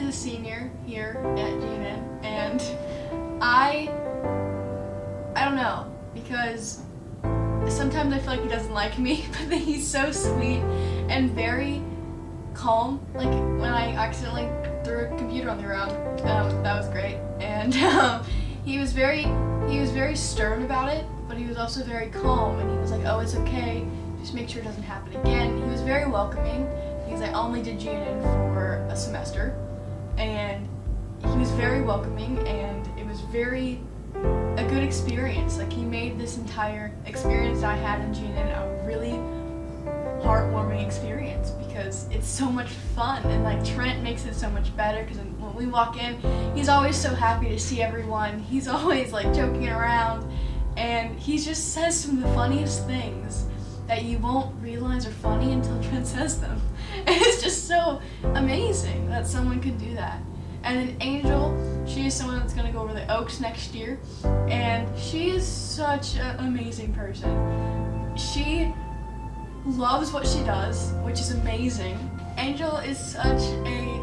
a senior here at GNN, and I don't know, because sometimes I feel like he doesn't like me, but then he's so sweet and very calm. Like when I accidentally threw a computer on the ground, that was great. And he was very stern about it, but he was also very calm, and he was like, oh, it's okay, just make sure it doesn't happen again. He was very welcoming because I only did GNN for a semester, and he was very welcoming, and it was a good experience. Like, he made this entire experience that I had in GNN a really heartwarming experience because it's so much fun, and like Trent makes it so much better because when we walk in, he's always so happy to see everyone. He's always like joking around, and he just says some of the funniest things that you won't realize are funny until Trent says them. And it's just so amazing that someone could do that. And then Angel, she is someone that's going to go over the Oaks next year, and she is such an amazing person. She loves what she does, which is amazing. Angel is such a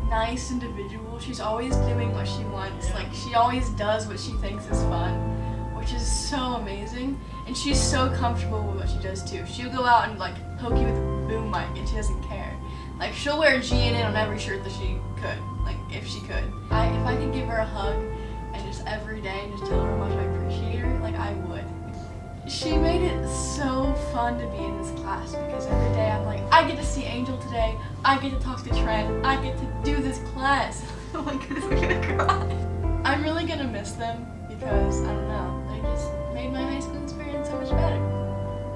nice individual. She's always doing what she wants. Like, she always does what she thinks is fun, which is so amazing. And she's so comfortable with what she does too. She'll go out and like poke you with a boom mic, and she doesn't care. Like, she'll wear GNN on every shirt that she could, like if she could. If I could give her a hug and just every day and just tell her how much I appreciate her, like, I would. She made it so fun to be in this class because every day I'm like, I get to see Angel today, I get to talk to Trent, I get to do this class. Oh my goodness, I'm gonna cry. I'm really gonna miss them because, I don't know, they just made my high school experience so much better.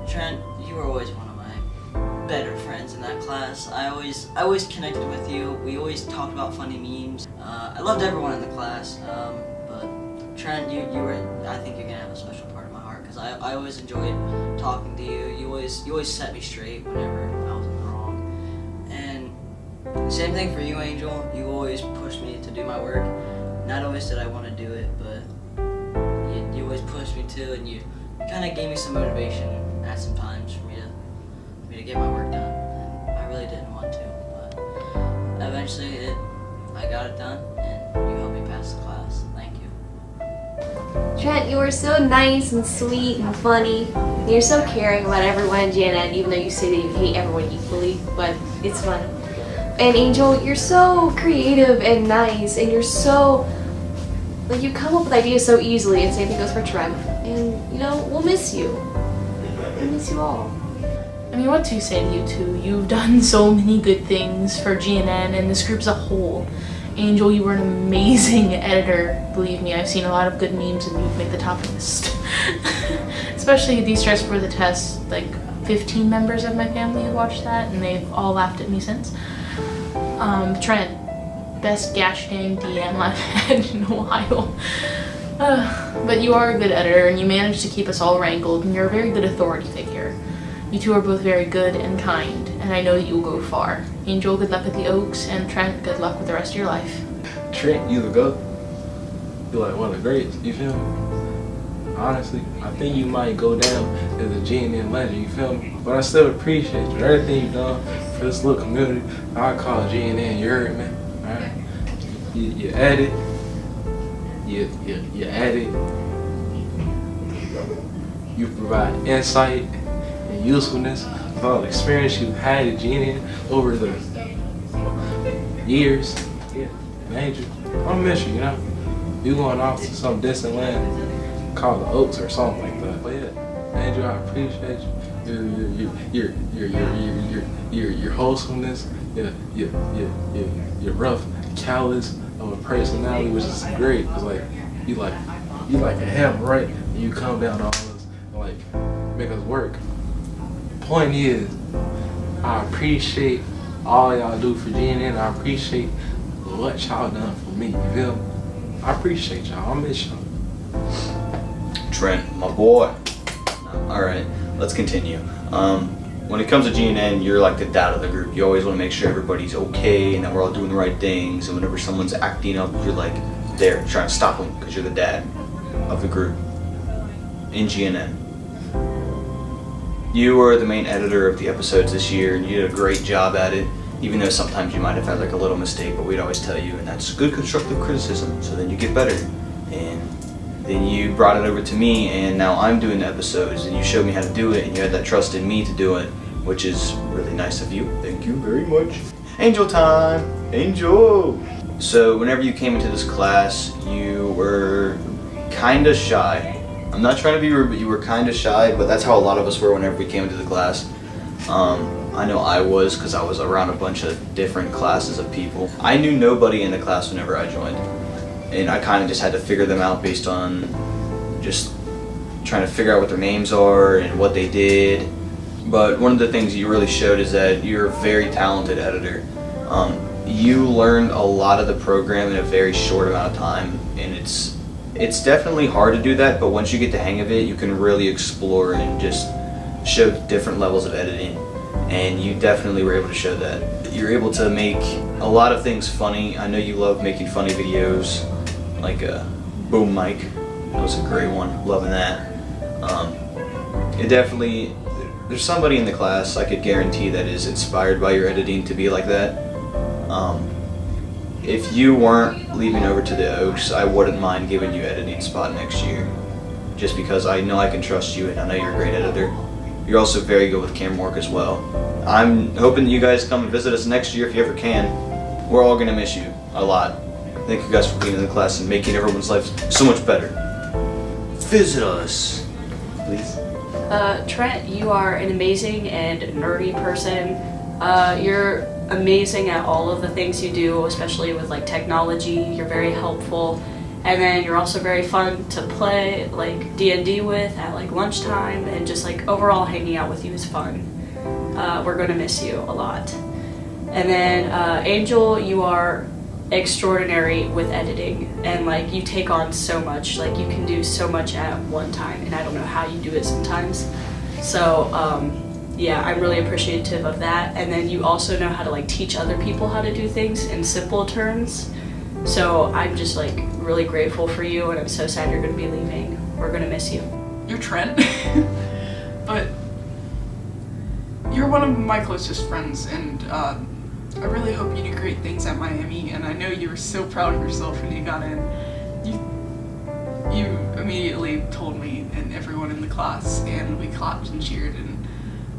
Trent, you were always one of my better friends in that class. I always connected with you. We always talked about funny memes. I loved everyone in the class, but Trent, you were, I think you're gonna have a special part in my heart because I always enjoyed talking to you. You always set me straight whenever I was wrong. And same thing for you, Angel. You always pushed me to do my work. Not always did I want to do it, but you always pushed me to, and you kind of gave me some motivation at some times for me to get my work done. And I really didn't want to, but eventually I got it done, and you helped me pass the class. Thank you. Trent, you were so nice and sweet and funny. And you're so caring about everyone in GNN, even though you say that you hate everyone equally, but it's fun. And Angel, you're so creative and nice, and you're so, like, you come up with ideas so easily, and same thing goes for Trent. And, you know, we'll miss you. We'll miss you all. I mean, what to say to you two? You've done so many good things for GNN and this group as a whole. Angel, you were an amazing editor. Believe me, I've seen a lot of good memes and you've made the top list. Especially De-Stress for the Test. Like 15 members of my family have watched that and they've all laughed at me since. Trent, best gash dang DM I've had in a while. But you are a good editor and you managed to keep us all wrangled and you're a very good authority figure. You two are both very good and kind, and I know that you will go far. Angel, good luck at the Oaks, and Trent, good luck with the rest of your life. Trent, you the GOAT. You're like one of the greats, you feel me? Honestly, I think you might go down as a GNN legend, you feel me? But I still appreciate you. Everything you've done for this little community, I call GNN, you heard me? Alright? You edit, you edit, you provide insight and usefulness with all the experience you've had at GNN over the years. Yeah, Angel, I'll miss you, you know? You going off to some distant land called the Oaks or something like that. But yeah, Angel, I appreciate you. Your wholesomeness, your rough callous of a personality, which is great. Cause like you like a hammer, right? And you come down on us and like make us work. Point is, I appreciate all y'all do for GNN. I appreciate what y'all done for me. You feel me? I appreciate y'all. I miss y'all. Trent, my boy. All right, let's continue. When it comes to GNN, you're like the dad of the group. You always want to make sure everybody's okay and that we're all doing the right things. And whenever someone's acting up, you're like there trying to stop them because you're the dad of the group in GNN. You were the main editor of the episodes this year, and you did a great job at it. Even though sometimes you might have had like a little mistake, but we'd always tell you, and that's good constructive criticism, so then you get better. And then you brought it over to me, and now I'm doing the episodes, and you showed me how to do it, and you had that trust in me to do it, which is really nice of you. Thank you very much. Angel time! Angel! So whenever you came into this class, you were kinda shy. I'm not trying to be rude, but you were kinda shy, but that's how a lot of us were whenever we came into the class. I know I was, because I was around a bunch of different classes of people. I knew nobody in the class whenever I joined, and I kind of just had to figure them out based on just trying to figure out what their names are and what they did. But one of the things you really showed is that you're a very talented editor. You learned a lot of the program in a very short amount of time, and it's definitely hard to do that, but once you get the hang of it, you can really explore and just show different levels of editing, and you definitely were able to show that. You're able to make a lot of things funny. I know you love making funny videos, like a boom mic. That was a great one, loving that. It definitely, there's somebody in the class I could guarantee that is inspired by your editing to be like that. If you weren't leaving over to the Oaks, I wouldn't mind giving you editing spot next year, just because I know I can trust you and I know you're a great editor. You're also very good with camera work as well. I'm hoping that you guys come and visit us next year if you ever can. We're all gonna miss you a lot. Thank you guys for being in the class and making everyone's life so much better. Visit us, please. Trent, you are an amazing and nerdy person. You're amazing at all of the things you do, especially with like technology. You're very helpful. And then you're also very fun to play like D&D with at like lunchtime, and just like overall hanging out with you is fun. We're gonna miss you a lot. And then Angel, you are extraordinary with editing, and like you take on so much, like you can do so much at one time, and I don't know how you do it sometimes. So yeah, I'm really appreciative of that. And then you also know how to like teach other people how to do things in simple terms. So I'm just like really grateful for you, and I'm so sad you're gonna be leaving. We're gonna miss you. You're Trent, but you're one of my closest friends, and I really hope you do great things at Miami, and I know you were so proud of yourself when you got in. You immediately told me and everyone in the class, and we clapped and cheered, and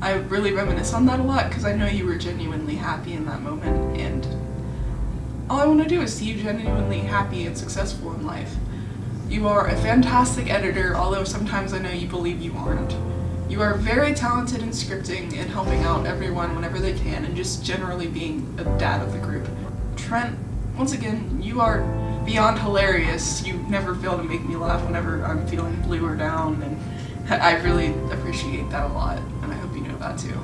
I really reminisce on that a lot because I know you were genuinely happy in that moment, and all I want to do is see you genuinely happy and successful in life. You are a fantastic editor, although sometimes I know you believe you aren't. You are very talented in scripting and helping out everyone whenever they can, and just generally being a dad of the group. Trent, once again, you are beyond hilarious. You never fail to make me laugh whenever I'm feeling blue or down, and I really appreciate that a lot, and I hope you know that too.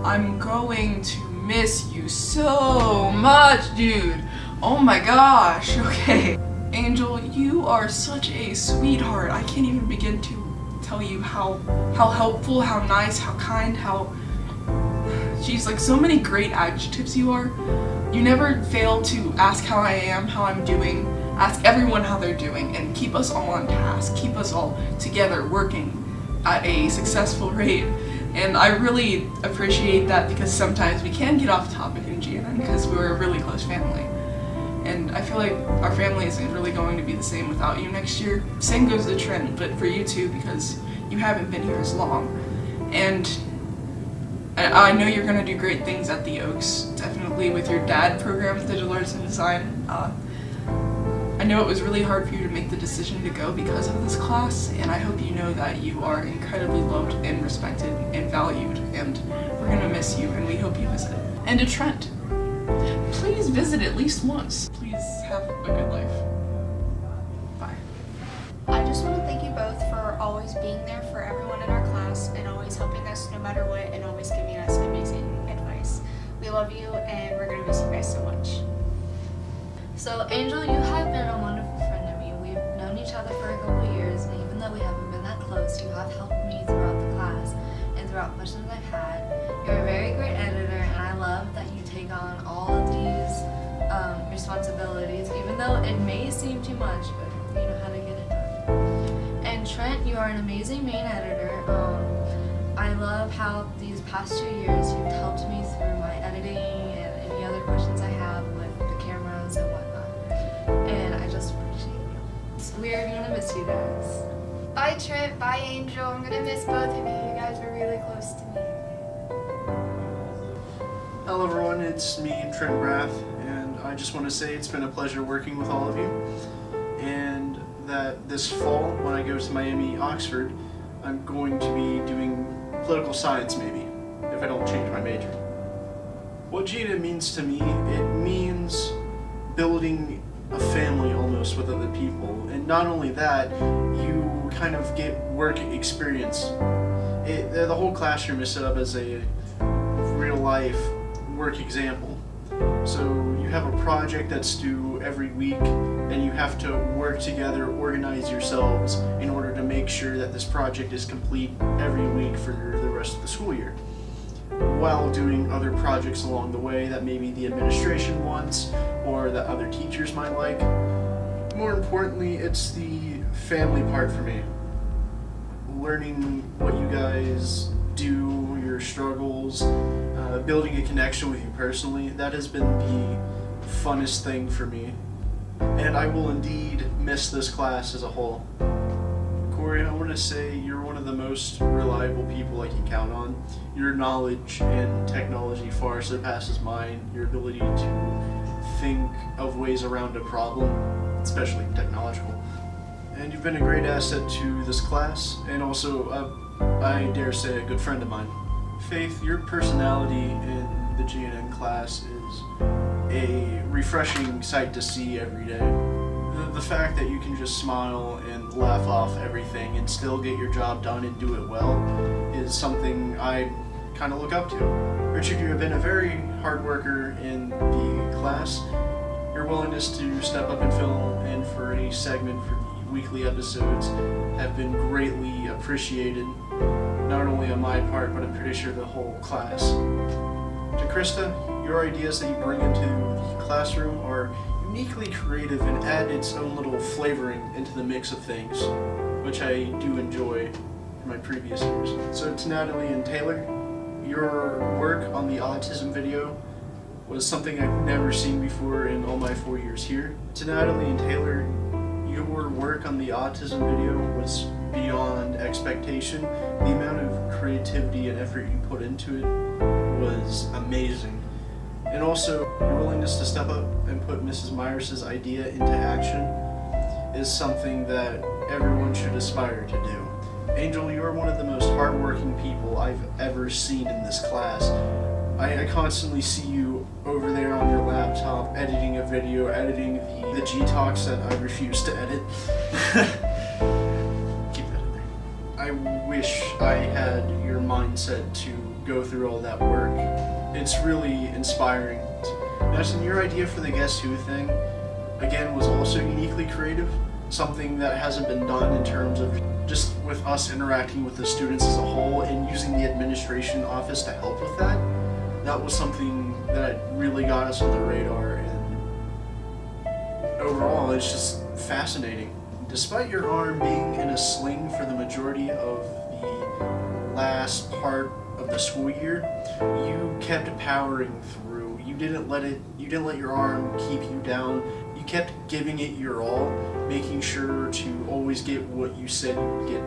I'm going to miss you so much, dude. Oh my gosh, okay. Angel, you are such a sweetheart. I can't even begin to tell you how helpful, how nice, how kind, how... She's like so many great adjectives you are. You never fail to ask how I am, how I'm doing, ask everyone how they're doing, and keep us all on task, keep us all together working at a successful rate. And I really appreciate that, because sometimes we can get off topic in GNN because we're a really close family. And I feel like our family isn't really going to be the same without you next year. Same goes to Trent, but for you too, because you haven't been here as long. And I know you're going to do great things at the Oaks, definitely with your DAD program, Digital Arts and Design. I know it was really hard for you to make the decision to go because of this class, and I hope you know that you are incredibly loved and respected and valued, and we're going to miss you, and we hope you visit. And to Trent, please visit at least once. Please have a good life. Bye. I just want to thank you both for always being there for everyone in our class and always helping us no matter what, and always giving us amazing advice. We love you, and we're going to miss you guys so much. So Angel, you have been a wonderful friend to me. We've known each other for a couple of years, and even though we haven't been that close, you have helped me throughout the class and throughout questions I've had. You're a very great editor, and I love that you take on all of these responsibilities, even though it may seem too much, but you know how to get it done. And Trent, you are an amazing main editor. I love how these past 2 years you've helped me through my editing and any We're gonna miss you guys. Bye Trent, bye Angel. I'm gonna miss both of you. You guys were really close to me. Hello everyone, it's me, Trent Graff, and I just want to say it's been a pleasure working with all of you, and that this fall, when I go to Miami, Oxford, I'm going to be doing political science maybe, if I don't change my major. What GNN means to me, it means building a family almost with other people, and not only that, you kind of get work experience. The whole classroom is set up as a real life work example. So you have a project that's due every week and you have to work together, organize yourselves in order to make sure that this project is complete every week for the rest of the school year, while doing other projects along the way that maybe the administration wants or that other teachers might like. More importantly, it's the family part for me. Learning what you guys do, your struggles, building a connection with you personally, that has been the funnest thing for me. And I will indeed miss this class as a whole. Corey, I want to say you're one of the most reliable people I can count on. Your knowledge in technology far surpasses mine. Your ability to think of ways around a problem, especially technological. And you've been a great asset to this class, and also, I dare say, a good friend of mine. Faith, your personality in the GNN class is a refreshing sight to see every day. The fact that you can just smile and laugh off everything and still get your job done and do it well is something I kind of look up to. Richard, you have been a very hard worker in the class. Your willingness to step up and fill in for any segment for the weekly episodes have been greatly appreciated, not only on my part, but I'm pretty sure the whole class. To Krista, your ideas that you bring into the classroom are uniquely creative and add its own little flavoring into the mix of things, which I do enjoy from my previous years. So to Natalie and Taylor, your work on the autism video was something I've never seen before in all my 4 years here. To Natalie and Taylor, your work on the autism video was beyond expectation. The amount of creativity and effort you put into it was amazing. And also, your willingness to step up and put Mrs. Myers' idea into action is something that everyone should aspire to do. Angel, you are one of the most hardworking people I've ever seen in this class. I constantly see you over there on your laptop editing a video, editing the G-Talks that I refuse to edit. Keep that in there. I wish I had your mindset to go through all that work. It's really inspiring. Madison, your idea for the Guess Who thing, again, was also uniquely creative. Something that hasn't been done in terms of just with us interacting with the students as a whole and using the administration office to help with that. That was something that really got us on the radar, and overall it's just fascinating. Despite your arm being in a sling for the majority of the last part of the school year, you kept powering through. You didn't let your arm keep you down. You kept giving it your all, making sure to always get what you said you would get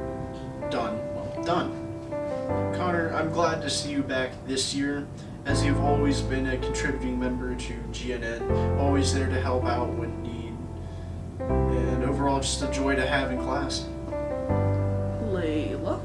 done. Well, done. Connor, I'm glad to see you back this year, as you've always been a contributing member to GNN, always there to help out when need, and overall just a joy to have in class. Layla?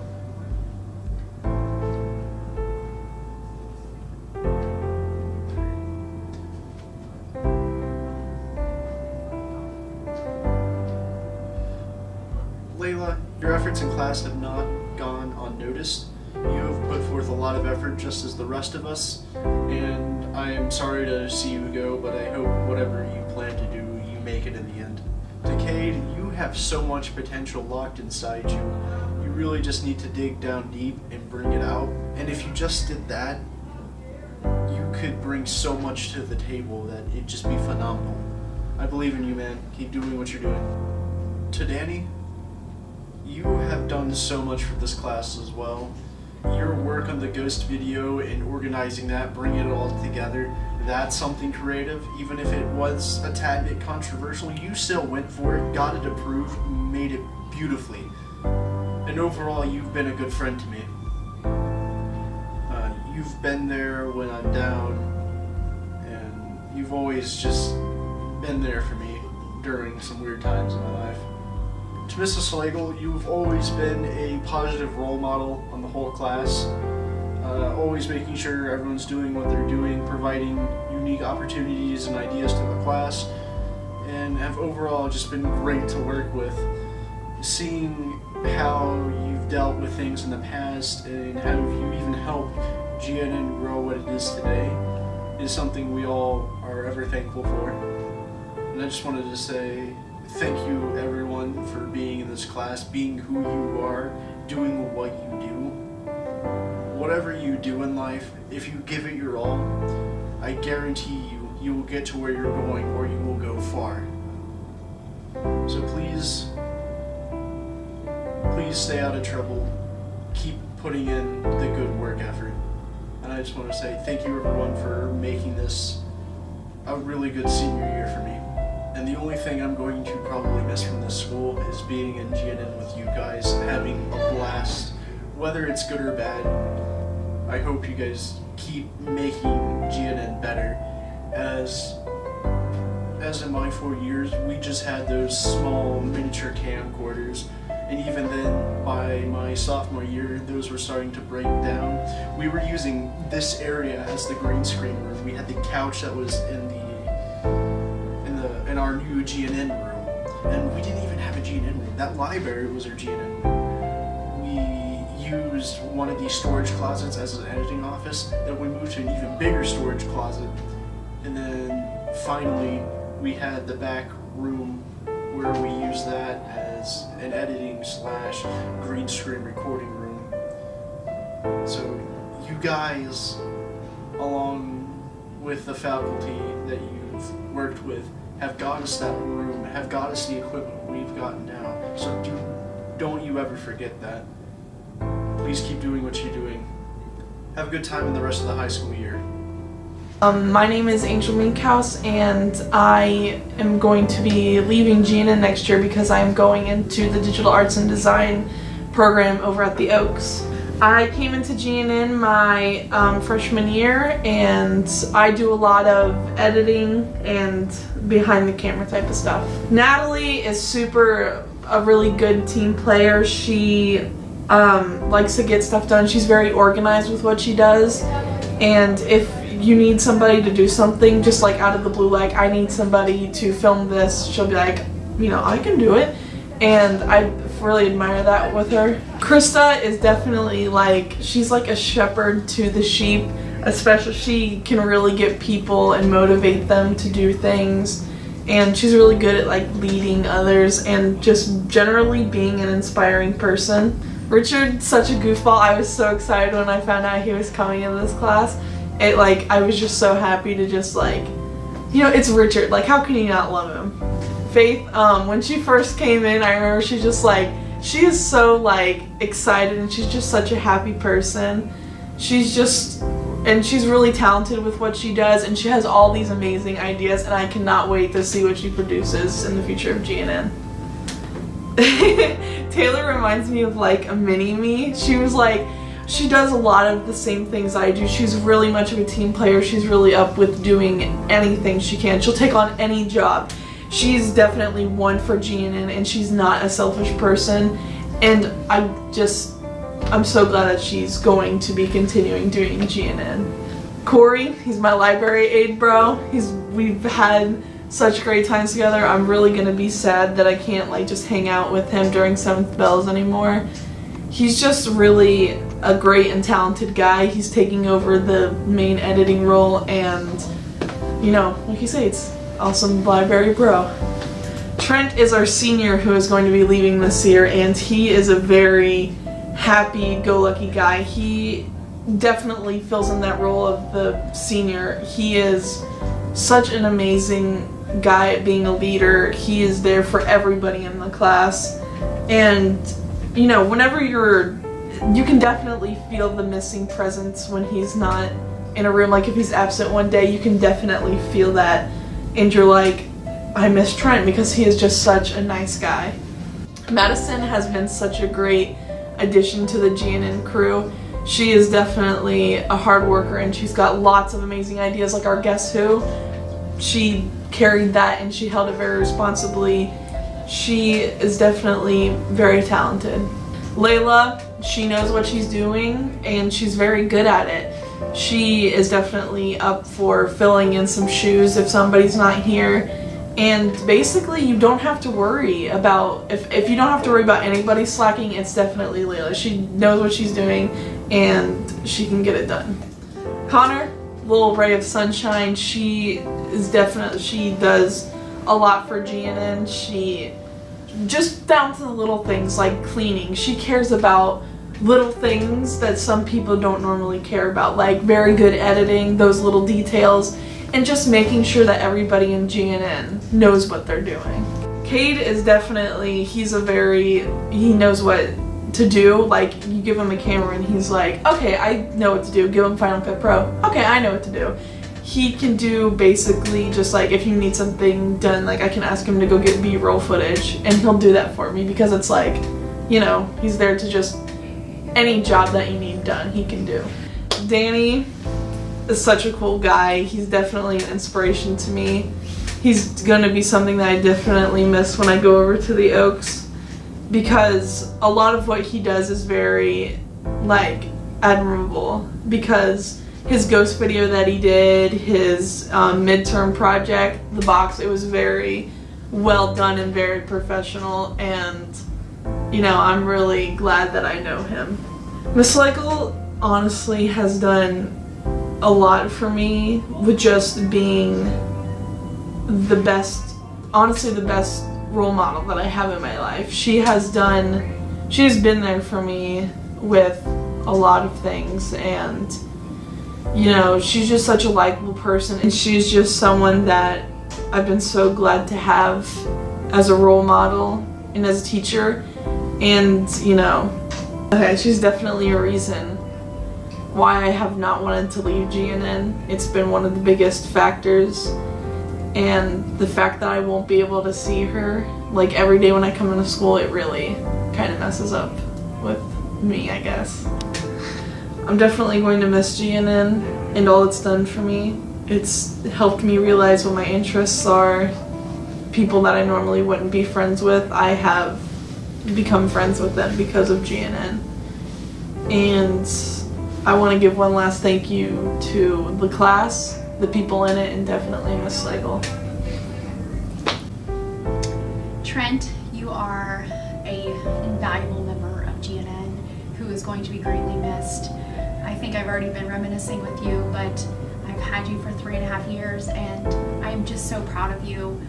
Layla, your efforts in class have not gone unnoticed. You have put forth a lot of effort just as the rest of us, and I am sorry to see you go, but I hope whatever you plan to do, you make it in the end. Decade, you have so much potential locked inside you. You really just need to dig down deep and bring it out, and if you just did that, you could bring so much to the table that it'd just be phenomenal. I believe in you, man. Keep doing what you're doing. To Danny, you have done so much for this class as well. your work on the ghost video and organizing that, bringing it all together, that's something creative. Even if it was a tad bit controversial, you still went for it, got it approved, made it beautifully. And overall, you've been a good friend to me. You've been there when I'm down, and you've always just been there for me during some weird times in my life. To Mrs. Slagle, you've always been a positive role model on the whole class, always making sure everyone's doing what they're doing, providing unique opportunities and ideas to the class, and have overall just been great to work with. Seeing how you've dealt with things in the past and how you even helped GNN grow what it is today is something we all are ever thankful for. And I just wanted to say thank you, everyone, for being in this class, being who you are, doing what you do. Whatever you do in life, if you give it your all, I guarantee you will get to where you're going, or you will go far. So please stay out of trouble. Keep putting in the good work effort. And I just want to say thank you, everyone, for making this a really good senior year for me. And the only thing I'm going to probably miss from this school is being in GNN with you guys, having a blast, whether it's good or bad. I hope you guys keep making GNN better. As in my 4 years, we just had those small miniature camcorders, and even then, by my sophomore year, those were starting to break down. We were using this area as the green screen room. We had the couch that was in our new GNN room, and we didn't even have a GNN room. That library was our GNN room. We used one of these storage closets as an editing office. Then we moved to an even bigger storage closet, and then finally we had the back room where we used that as an editing / green screen recording room. So you guys, along with the faculty that you've worked with, have got us that room, have got us the equipment we've gotten now. So don't you ever forget that. Please keep doing what you're doing. Have a good time in the rest of the high school year. My name is Angel Minkhouse, and I am going to be leaving GNN next year because I am going into the Digital Arts and Design program over at the Oaks. I came into GNN my freshman year, and I do a lot of editing and behind the camera type of stuff. Natalie is a really good team player. She likes to get stuff done. She's very organized with what she does, and if you need somebody to do something just like out of the blue, like I need somebody to film this, she'll be like, I can do it. And I really admire that with her. Krista is definitely she's like a shepherd to the sheep, especially she can really get people and motivate them to do things. And she's really good at leading others and just generally being an inspiring person. Richard's such a goofball. I was so excited when I found out he was coming into this class. I was just so happy to just it's Richard. How can you not love him? Faith, when she first came in, I remember she is so excited, and she's just such a happy person. She's really talented with what she does, and she has all these amazing ideas, and I cannot wait to see what she produces in the future of GNN. Taylor reminds me of a mini-me. She does a lot of the same things I do. She's really much of a team player. She's really up with doing anything she can. She'll take on any job. She's definitely one for GNN, and she's not a selfish person. And I'm so glad that she's going to be continuing doing GNN. Corey, he's my library aide bro. We've had such great times together. I'm really gonna be sad that I can't just hang out with him during 7th Bells anymore. He's just really a great and talented guy. He's taking over the main editing role, and like you say, it's awesome library bro. Trent is our senior who is going to be leaving this year, and he is a very happy-go-lucky guy. He definitely fills in that role of the senior. He is such an amazing guy at being a leader. He is there for everybody in the class, and whenever you're you can definitely feel the missing presence when he's not in a room. Like if he's absent one day, you can definitely feel that, and you're like, I miss Trent because he is just such a nice guy. Madison has been such a great addition to the GNN crew. She is definitely a hard worker and she's got lots of amazing ideas, like our Guess Who. She carried that and she held it very responsibly. She is definitely very talented. Layla, she knows what she's doing and she's very good at it. She is definitely up for filling in some shoes if somebody's not here. And basically you don't have to worry about, if you don't have to worry about anybody slacking, it's definitely Layla. She knows what she's doing and she can get it done. Connor, little ray of sunshine, she does a lot for GNN. She, just down to the little things like cleaning. She cares about little things that some people don't normally care about, like very good editing, those little details, and just making sure that everybody in GNN knows what they're doing. Cade is definitely, he knows what to do. Like, you give him a camera and he's like, okay, I know what to do. Give him Final Cut Pro. Okay, I know what to do. He can do basically just like, if you need something done, like I can ask him to go get B-roll footage and he'll do that for me, because it's like, you know, he's there to just, any job that you need done, he can do. Danny is such a cool guy. He's definitely an inspiration to me. He's gonna be something that I definitely miss when I go over to the Oaks, because a lot of what he does is very, like, admirable, because his ghost video that he did, his midterm project, the box, it was very well done and very professional, and you know, I'm really glad that I know him. Miss Leichel honestly has done a lot for me with just being the best, honestly the best role model that I have in my life. She's been there for me with a lot of things, and you know, she's just such a likable person, and she's just someone that I've been so glad to have as a role model and as a teacher. And you know, okay, she's definitely a reason why I have not wanted to leave GNN. It's been one of the biggest factors, and the fact that I won't be able to see her like every day when I come into school, it really kind of messes up with me, I guess. I'm definitely going to miss GNN and all it's done for me. It's helped me realize what my interests are. People that I normally wouldn't be friends with, I have become friends with them because of GNN. And I want to give one last thank you to the class, the people in it, and definitely Miss Leichel. Trent, you are a invaluable member of GNN who is going to be greatly missed. I think I've already been reminiscing with you, but I've had you for 3.5 years, and I am just so proud of you.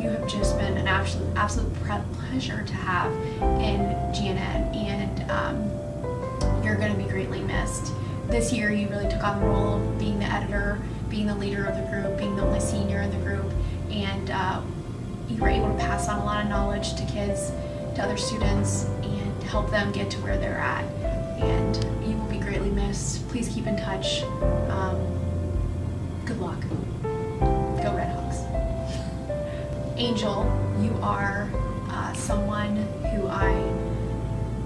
You have just been an absolute pleasure to have in GNN, and you're going to be greatly missed. This year you really took on the role of being the editor, being the leader of the group, being the only senior in the group, and you were able to pass on a lot of knowledge to kids, to other students, and help them get to where they're at. And you will be greatly missed. Please keep in touch. Good luck. Go Redhawks. Angel, you are someone who I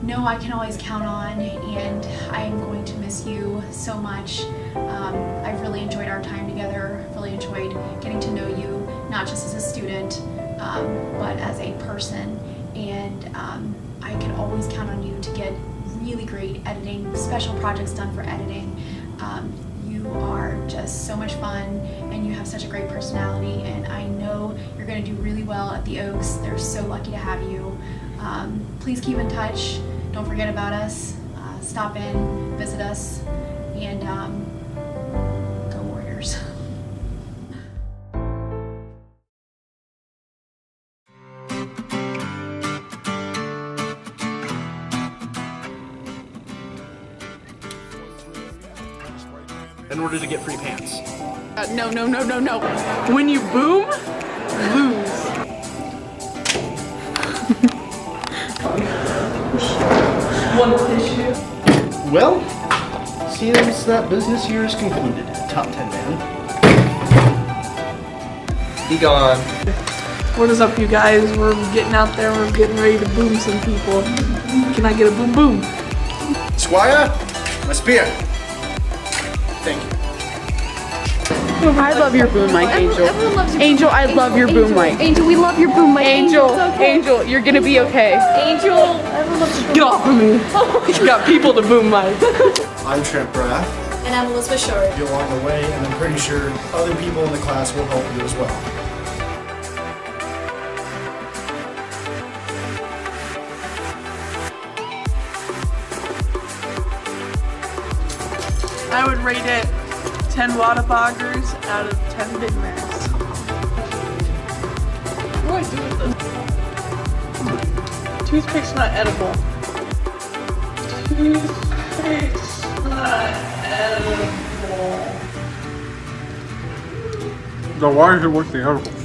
know I can always count on, and I am going to miss you so much. I've really enjoyed our time together, really enjoyed getting to know you, not just as a student, but as a person, and I can always count on you to get really great editing, special projects done for editing. You are just so much fun, and you have such a great personality, and I know you're going to do really well at the Oaks. They're so lucky to have you. Please keep in touch. Don't forget about us. Stop in, visit us, and go Warriors. In order to get free pants. No. When you boom, lose. One tissue. Well, seems that business here is concluded. Top 10 man. Be gone. What is up, you guys? We're getting out there. We're getting ready to boom some people. Can I get a boom boom? Squire, my spear. Thank you. I love your boom mic, Angel. Everyone loves your Angel, I love your boom mic. Angel, we love your boom mic. Angel, it's okay. Angel, you're gonna be okay. Angel, everyone loves your boom Get off of me. You got people to boom mic. I'm Trent Braff. And I'm Elizabeth Short. You along the way, and I'm pretty sure other people in the class will help you as well. I would rate it 10 Whataburgers out of 10 Big Macs. What do I do with this? Toothpick's not edible. Toothpick's not edible. So why is it worth the article?